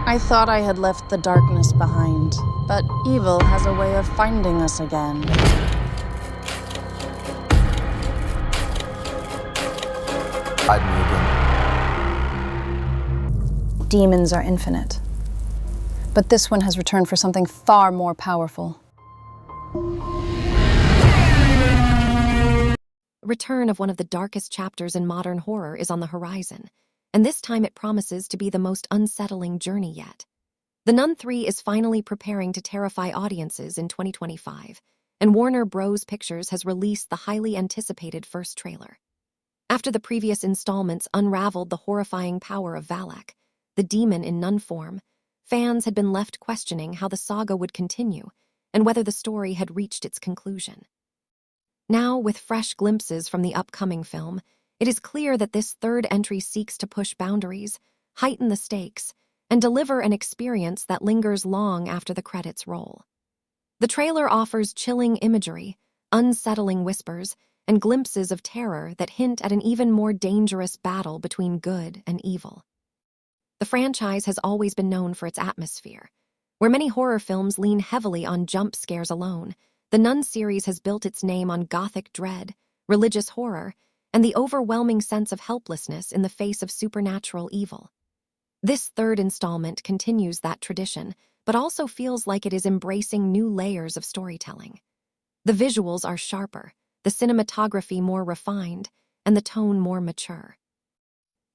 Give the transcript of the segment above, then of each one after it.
I thought I had left the darkness behind, but evil has a way of finding us again. Hide me again. Demons are infinite, but this one has returned for something far more powerful. Return of one of the darkest chapters in modern horror is on the horizon, and this time it promises to be the most unsettling journey yet. The Nun 3 is finally preparing to terrify audiences in 2025, and Warner Bros. Pictures has released the highly anticipated first trailer. After the previous installments unraveled the horrifying power of Valak, the demon in nun form, fans had been left questioning how the saga would continue and whether the story had reached its conclusion. Now, with fresh glimpses from the upcoming film, it is clear that this third entry seeks to push boundaries, heighten the stakes, and deliver an experience that lingers long after the credits roll. The trailer offers chilling imagery, unsettling whispers, and glimpses of terror that hint at an even more dangerous battle between good and evil. The franchise has always been known for its atmosphere. Where many horror films lean heavily on jump scares alone, the Nun series has built its name on gothic dread, religious horror, and the overwhelming sense of helplessness in the face of supernatural evil. This third installment continues that tradition, but also feels like it is embracing new layers of storytelling. The visuals are sharper, the cinematography more refined, and the tone more mature.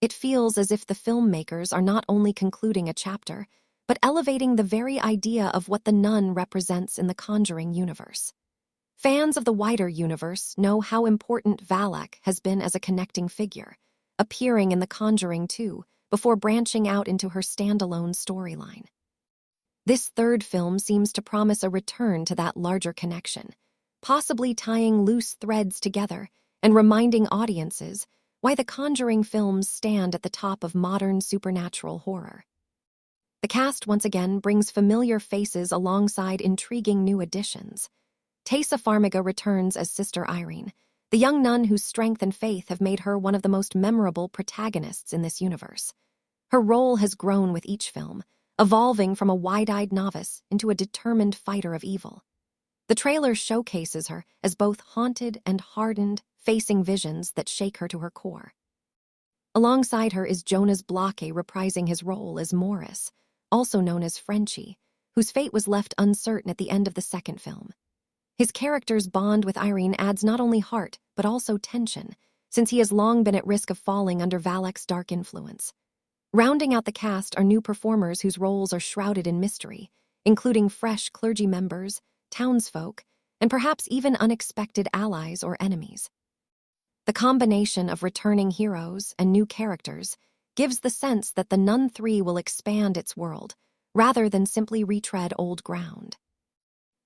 It feels as if the filmmakers are not only concluding a chapter, but elevating the very idea of what the nun represents in the Conjuring universe. Fans of the wider universe know how important Valac has been as a connecting figure, appearing in The Conjuring 2 before branching out into her standalone storyline. This third film seems to promise a return to that larger connection, possibly tying loose threads together and reminding audiences why the Conjuring films stand at the top of modern supernatural horror. The cast once again brings familiar faces alongside intriguing new additions. Tessa Farmiga returns as Sister Irene, the young nun whose strength and faith have made her one of the most memorable protagonists in this universe. Her role has grown with each film, evolving from a wide-eyed novice into a determined fighter of evil. The trailer showcases her as both haunted and hardened, facing visions that shake her to her core. Alongside her is Jonas Blake reprising his role as Morris, also known as Frenchie, whose fate was left uncertain at the end of the second film. His character's bond with Irene adds not only heart, but also tension, since he has long been at risk of falling under Valak's dark influence. Rounding out the cast are new performers whose roles are shrouded in mystery, including fresh clergy members, townsfolk, and perhaps even unexpected allies or enemies. The combination of returning heroes and new characters gives the sense that The Nun 3 will expand its world, rather than simply retread old ground.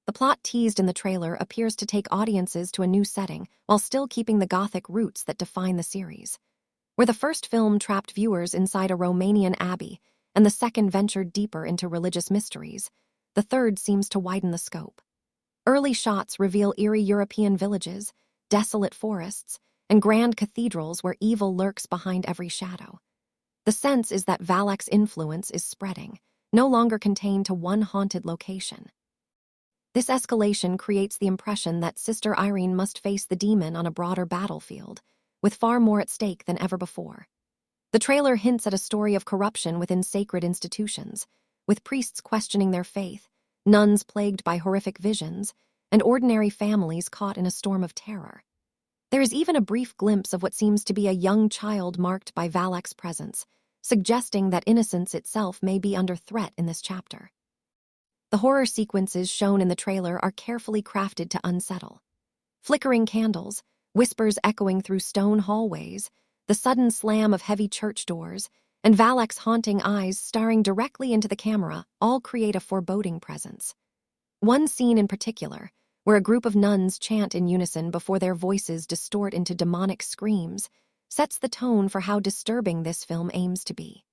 The plot teased in the trailer appears to take audiences to a new setting while still keeping the gothic roots that define the series. Where the first film trapped viewers inside a Romanian abbey and the second ventured deeper into religious mysteries, the third seems to widen the scope. Early shots reveal eerie European villages, desolate forests, and grand cathedrals where evil lurks behind every shadow. The sense is that Valak's influence is spreading, no longer contained to one haunted location. This escalation creates the impression that Sister Irene must face the demon on a broader battlefield, with far more at stake than ever before. The trailer hints at a story of corruption within sacred institutions, with priests questioning their faith, nuns plagued by horrific visions, and ordinary families caught in a storm of terror. There is even a brief glimpse of what seems to be a young child marked by Valak's presence, suggesting that innocence itself may be under threat in this chapter. The horror sequences shown in the trailer are carefully crafted to unsettle. Flickering candles, whispers echoing through stone hallways, the sudden slam of heavy church doors, and Valak's haunting eyes staring directly into the camera all create a foreboding presence. One scene in particular, where a group of nuns chant in unison before their voices distort into demonic screams, sets the tone for how disturbing this film aims to be.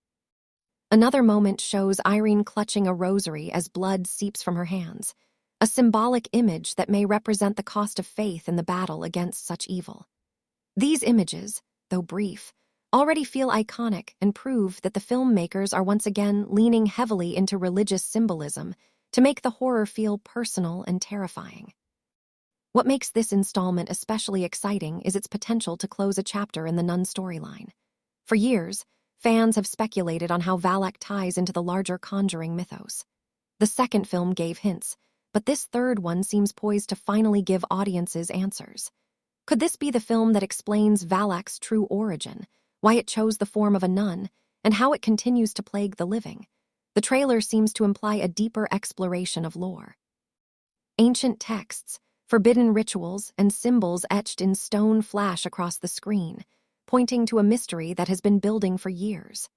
Another moment shows Irene clutching a rosary as blood seeps from her hands, a symbolic image that may represent the cost of faith in the battle against such evil. These images, though brief, already feel iconic and prove that the filmmakers are once again leaning heavily into religious symbolism to make the horror feel personal and terrifying. What makes this installment especially exciting is its potential to close a chapter in the Nun storyline. For years, fans have speculated on how Valak ties into the larger Conjuring mythos. The second film gave hints, but this third one seems poised to finally give audiences answers. Could this be the film that explains Valak's true origin, why it chose the form of a nun, and how it continues to plague the living? The trailer seems to imply a deeper exploration of lore. Ancient texts, forbidden rituals, and symbols etched in stone flash across the screen, pointing to a mystery that has been building for years.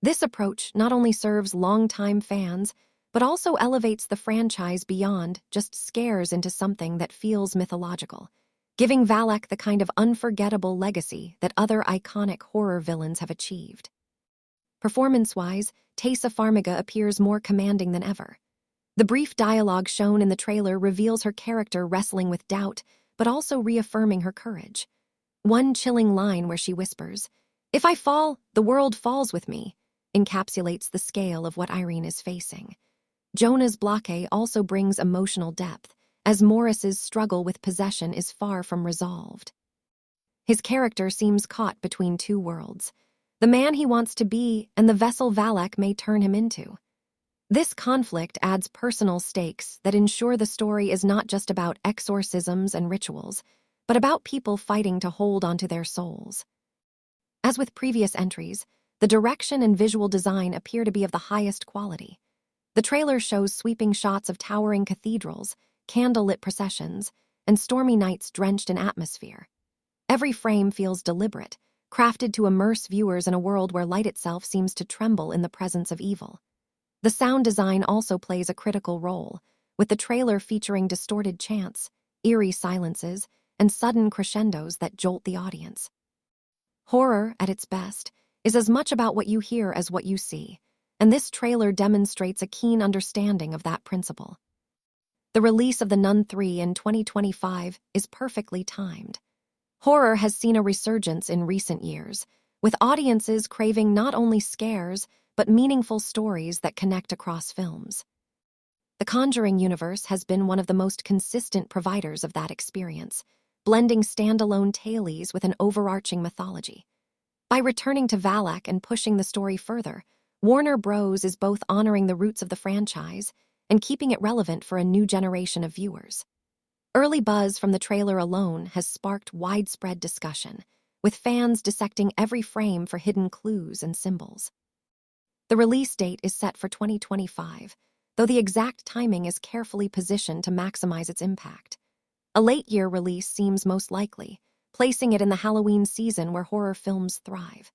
This approach not only serves longtime fans, but also elevates the franchise beyond just scares into something that feels mythological, giving Valak the kind of unforgettable legacy that other iconic horror villains have achieved. Performance-wise, Teysa Farmiga appears more commanding than ever. The brief dialogue shown in the trailer reveals her character wrestling with doubt, but also reaffirming her courage. One chilling line where she whispers, "If I fall, the world falls with me," encapsulates the scale of what Irene is facing. Jonah's Blake also brings emotional depth, as Morris's struggle with possession is far from resolved. His character seems caught between two worlds, the man he wants to be and the vessel Valak may turn him into. This conflict adds personal stakes that ensure the story is not just about exorcisms and rituals, but about people fighting to hold onto their souls. As with previous entries, the direction and visual design appear to be of the highest quality. The trailer shows sweeping shots of towering cathedrals, candlelit processions, and stormy nights drenched in atmosphere. Every frame feels deliberate, crafted to immerse viewers in a world where light itself seems to tremble in the presence of evil. The sound design also plays a critical role, with the trailer featuring distorted chants, eerie silences, and sudden crescendos that jolt the audience. Horror, at its best, is as much about what you hear as what you see, and this trailer demonstrates a keen understanding of that principle. The release of The Nun 3 in 2025 is perfectly timed. Horror has seen a resurgence in recent years, with audiences craving not only scares, but meaningful stories that connect across films. The Conjuring Universe has been one of the most consistent providers of that experience, blending standalone tales with an overarching mythology. By returning to Valak and pushing the story further, Warner Bros. Is both honoring the roots of the franchise and keeping it relevant for a new generation of viewers. Early buzz from the trailer alone has sparked widespread discussion, with fans dissecting every frame for hidden clues and symbols. The release date is set for 2025, though the exact timing is carefully positioned to maximize its impact. A late-year release seems most likely, placing it in the Halloween season where horror films thrive.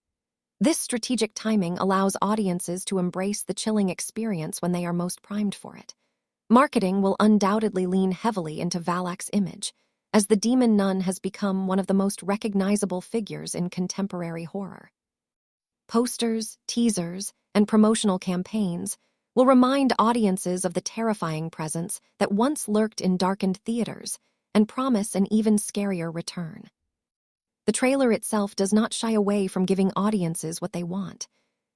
This strategic timing allows audiences to embrace the chilling experience when they are most primed for it. Marketing will undoubtedly lean heavily into Valak's image, as the demon nun has become one of the most recognizable figures in contemporary horror. Posters, teasers, and promotional campaigns will remind audiences of the terrifying presence that once lurked in darkened theaters and promise an even scarier return. The trailer itself does not shy away from giving audiences what they want.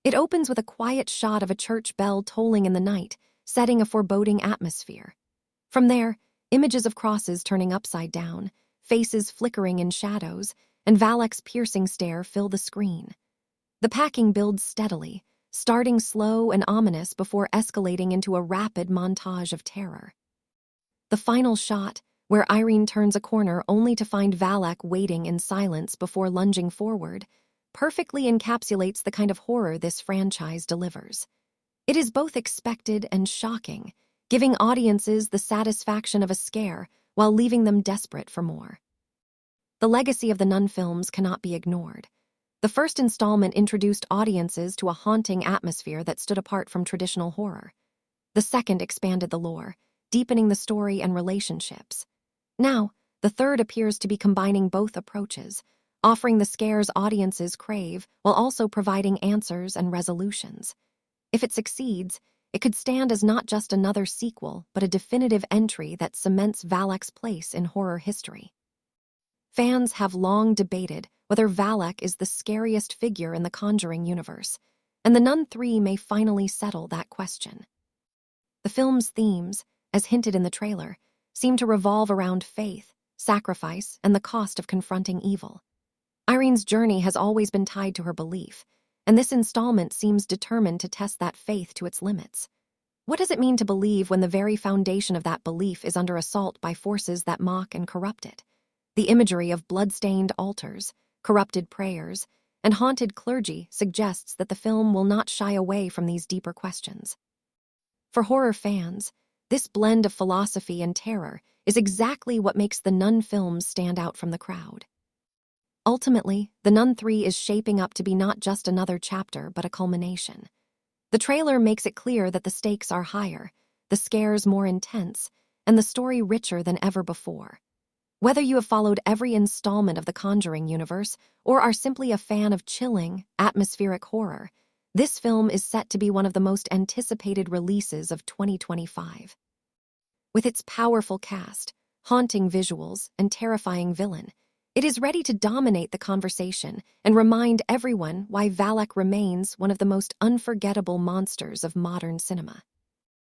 It opens with a quiet shot of a church bell tolling in the night, setting a foreboding atmosphere. From there, images of crosses turning upside down, faces flickering in shadows, and Valak's piercing stare fill the screen. The packing builds steadily, starting slow and ominous before escalating into a rapid montage of terror. The final shot, where Irene turns a corner only to find Valak waiting in silence before lunging forward, perfectly encapsulates the kind of horror this franchise delivers. It is both expected and shocking, giving audiences the satisfaction of a scare while leaving them desperate for more. The legacy of the Nun films cannot be ignored. The first installment introduced audiences to a haunting atmosphere that stood apart from traditional horror. The second expanded the lore, deepening the story and relationships. Now, the third appears to be combining both approaches, offering the scares audiences crave while also providing answers and resolutions. If it succeeds, it could stand as not just another sequel, but a definitive entry that cements Valak's place in horror history. Fans have long debated whether Valak is the scariest figure in the Conjuring universe, and The Nun 3 may finally settle that question. The film's themes, as hinted in the trailer, seem to revolve around faith, sacrifice, and the cost of confronting evil. Irene's journey has always been tied to her belief, and this installment seems determined to test that faith to its limits. What does it mean to believe when the very foundation of that belief is under assault by forces that mock and corrupt it? The imagery of blood-stained altars, corrupted prayers, and haunted clergy suggests that the film will not shy away from these deeper questions. For horror fans, this blend of philosophy and terror is exactly what makes the Nun films stand out from the crowd. Ultimately, The Nun 3 is shaping up to be not just another chapter, but a culmination. The trailer makes it clear that the stakes are higher, the scares more intense, and the story richer than ever before. Whether you have followed every installment of the Conjuring universe or are simply a fan of chilling, atmospheric horror, this film is set to be one of the most anticipated releases of 2025. With its powerful cast, haunting visuals, and terrifying villain, it is ready to dominate the conversation and remind everyone why Valac remains one of the most unforgettable monsters of modern cinema.